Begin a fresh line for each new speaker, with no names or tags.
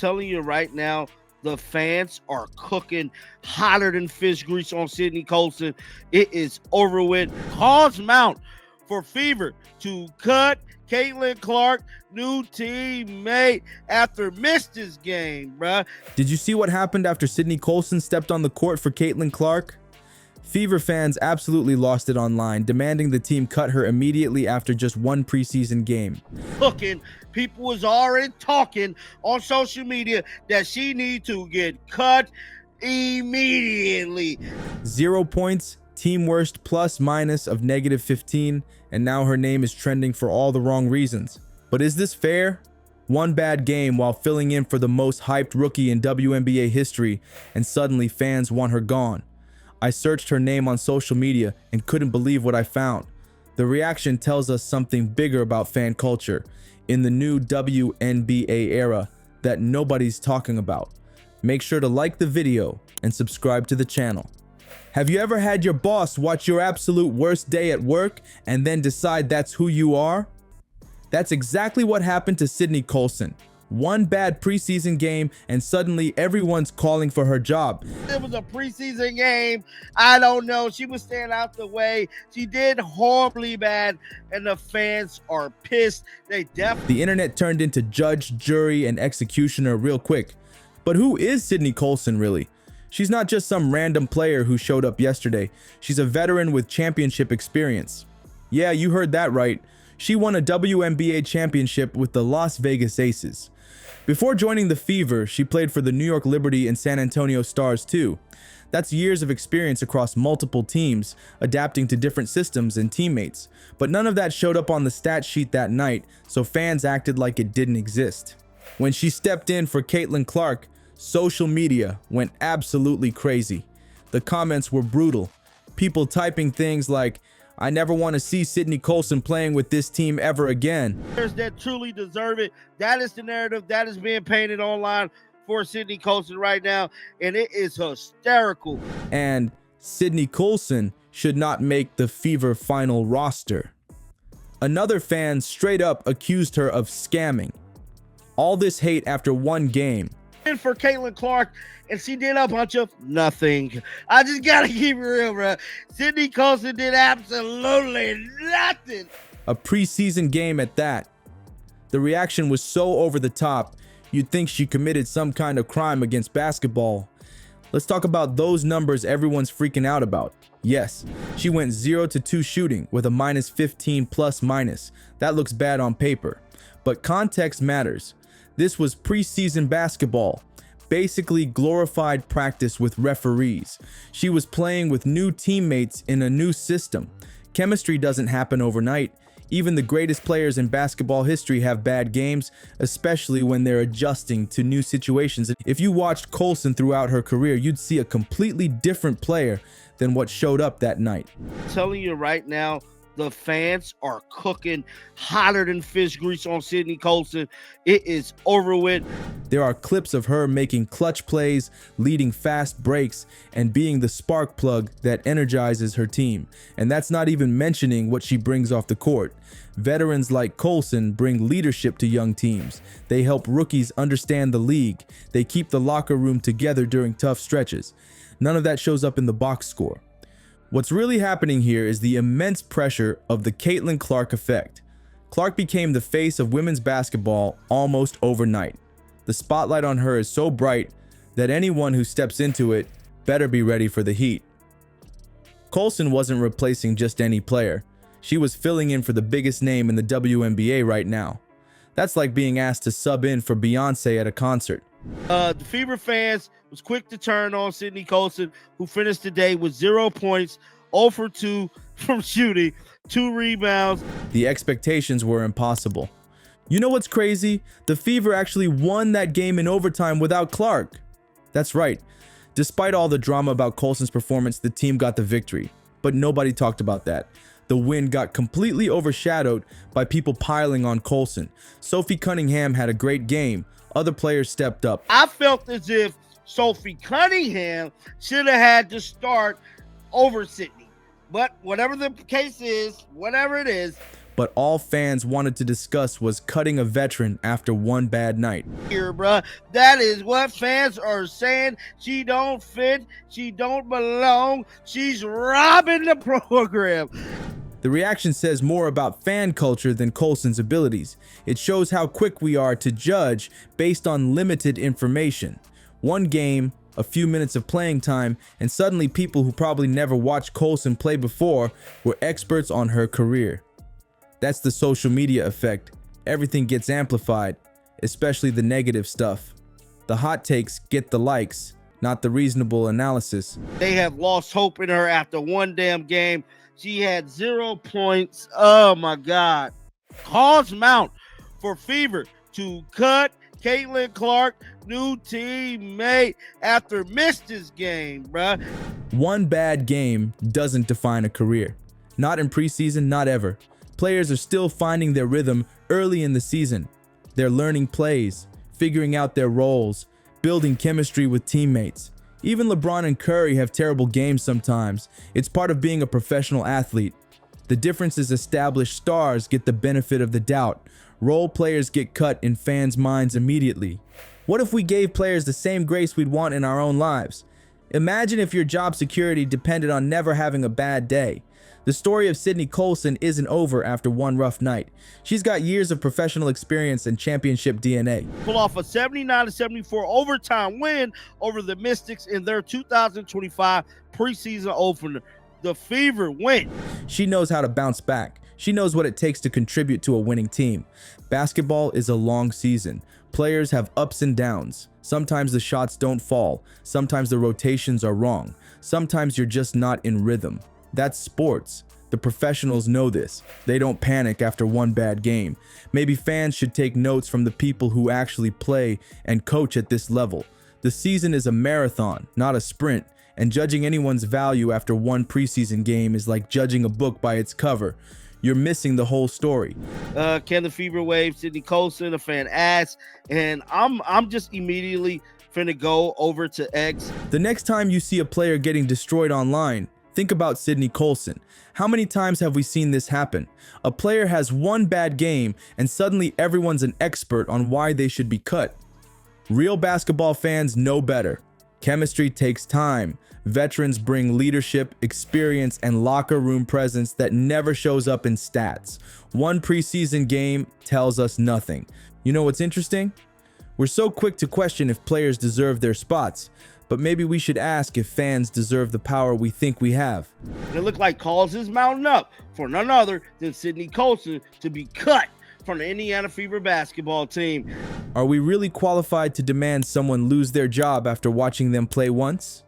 telling you right now, the fans are cooking hotter than fish grease on Sydney Colson. It is over with. Calls mount for Fever to cut Caitlin Clark, new teammate, after missed this game, bruh.
Did you see what happened after Sydney Colson stepped on the court for Caitlin Clark? Fever fans absolutely lost it online, demanding the team cut her immediately after just one preseason game.
Cooking, people was already talking on social media that she need to get cut immediately.
0 points, team worst plus minus of -15, and now her name is trending for all the wrong reasons. But is this fair? One bad game while filling in for the most hyped rookie in WNBA history, and suddenly fans want her gone. I searched her name on social media and couldn't believe what I found. The reaction tells us something bigger about fan culture in the new WNBA era that nobody's talking about. Make sure to like the video and subscribe to the channel. Have you ever had your boss watch your absolute worst day at work and then decide that's who you are? That's exactly what happened to Sydney Colson. One bad preseason game and suddenly everyone's calling for her job.
It was a preseason game. I don't know. She was staying out the way. She did horribly bad, and the fans are pissed. They definitely.
The internet turned into judge, jury, and executioner real quick. But who is Sydney Colson really? She's not just some random player who showed up yesterday. She's a veteran with championship experience. Yeah, you heard that right. She won a WNBA championship with the Las Vegas Aces. Before joining the Fever, she played for the New York Liberty and San Antonio Stars too. That's years of experience across multiple teams, adapting to different systems and teammates. But none of that showed up on the stat sheet that night, so fans acted like it didn't exist. When she stepped in for Caitlin Clark, social media went absolutely crazy. The comments were brutal. People typing things like, "I never want to see Sydney Colson playing with this team ever again."
That truly deserve it. That is the narrative that is being painted online for Sydney Colson right now, and it is hysterical.
And Sydney Colson should not make the Fever final roster. Another fan straight up accused her of scamming. All this hate after one game.
And for Caitlin Clark, and she did a bunch of nothing. I just gotta keep it real, bro. Sydney Colson did absolutely nothing.
A preseason game at that. The reaction was so over the top, you'd think she committed some kind of crime against basketball. Let's talk about those numbers everyone's freaking out about. Yes, she went 0-2 shooting with a -15 plus minus. That looks bad on paper, but context matters. This was preseason basketball, basically glorified practice with referees. She was playing with new teammates in a new system. Chemistry doesn't happen overnight. Even the greatest players in basketball history have bad games, especially when they're adjusting to new situations. If you watched Colson throughout her career, you'd see a completely different player than what showed up that night.
I'm telling you right now, the fans are cooking hotter than fish grease on Sydney Colson. It is over with.
There are clips of her making clutch plays, leading fast breaks, and being the spark plug that energizes her team. And that's not even mentioning what she brings off the court. Veterans like Colson bring leadership to young teams. They help rookies understand the league. They keep the locker room together during tough stretches. None of that shows up in the box score. What's really happening here is the immense pressure of the Caitlin Clark effect. Clark became the face of women's basketball almost overnight. The spotlight on her is so bright that anyone who steps into it better be ready for the heat. Colson wasn't replacing just any player. She was filling in for the biggest name in the WNBA right now. That's like being asked to sub in for Beyonce at a concert.
The Fever fans was quick to turn on Sydney Colson, who finished the day with 0 points, 0 for 2 from shooting, 2 rebounds.
The expectations were impossible. You know what's crazy? The Fever actually won that game in overtime without Clark. That's right. Despite all the drama about Colson's performance, the team got the victory. But nobody talked about that. The win got completely overshadowed by people piling on Colson. Sophie Cunningham had a great game. Other players stepped up.
I felt as if Sophie Cunningham should have had to start over Sydney. But whatever the case is, whatever it is.
but all fans wanted to discuss was cutting a veteran after one bad night.
Here, bruh. That is what fans are saying. She don't fit. She don't belong. She's robbing the program.
The reaction says more about fan culture than Colson's abilities. It shows how quick we are to judge based on limited information. One game, a few minutes of playing time, and suddenly people who probably never watched Colson play before were experts on her career. That's the social media effect. Everything gets amplified, especially the negative stuff. The hot takes get the likes, not the reasonable analysis.
They have lost hope in her after one damn game. She had 0 points. Oh my God. Calls mount for Fever to cut Caitlin Clark, new teammate, after missed this game, bruh.
One bad game doesn't define a career. Not in preseason, not ever. Players are still finding their rhythm early in the season. They're learning plays, figuring out their roles, building chemistry with teammates. Even LeBron and Curry have terrible games sometimes. It's part of being a professional athlete. The difference is established stars get the benefit of the doubt. Role players get cut in fans' minds immediately. What if we gave players the same grace we'd want in our own lives? Imagine if your job security depended on never having a bad day. The story of Sydney Colson isn't over after one rough night. She's got years of professional experience and championship DNA.
Pull off a 79-74 overtime win over the Mystics in their 2025 preseason opener. The Fever win.
She knows how to bounce back. She knows what it takes to contribute to a winning team. Basketball is a long season. Players have ups and downs. Sometimes the shots don't fall. Sometimes the rotations are wrong. Sometimes you're just not in rhythm. That's sports. The professionals know this. They don't panic after one bad game. Maybe fans should take notes from the people who actually play and coach at this level. The season is a marathon, not a sprint, and judging anyone's value after one preseason game is like judging a book by its cover. You're missing the whole story.
Can the Fever wave Sydney Colson? A fan asked, and I'm just immediately finna go over to X.
The next time you see a player getting destroyed online, think about Sydney Colson. How many times have we seen this happen? A player has one bad game and suddenly everyone's an expert on why they should be cut. Real basketball fans know better. Chemistry takes time. Veterans bring leadership, experience, and locker room presence that never shows up in stats. One preseason game tells us nothing. You know what's interesting? We're so quick to question if players deserve their spots, but maybe we should ask if fans deserve the power we think we have.
And it looked like calls is mounting up for none other than Sydney Colson to be cut from the Indiana Fever basketball team.
Are we really qualified to demand someone lose their job after watching them play once?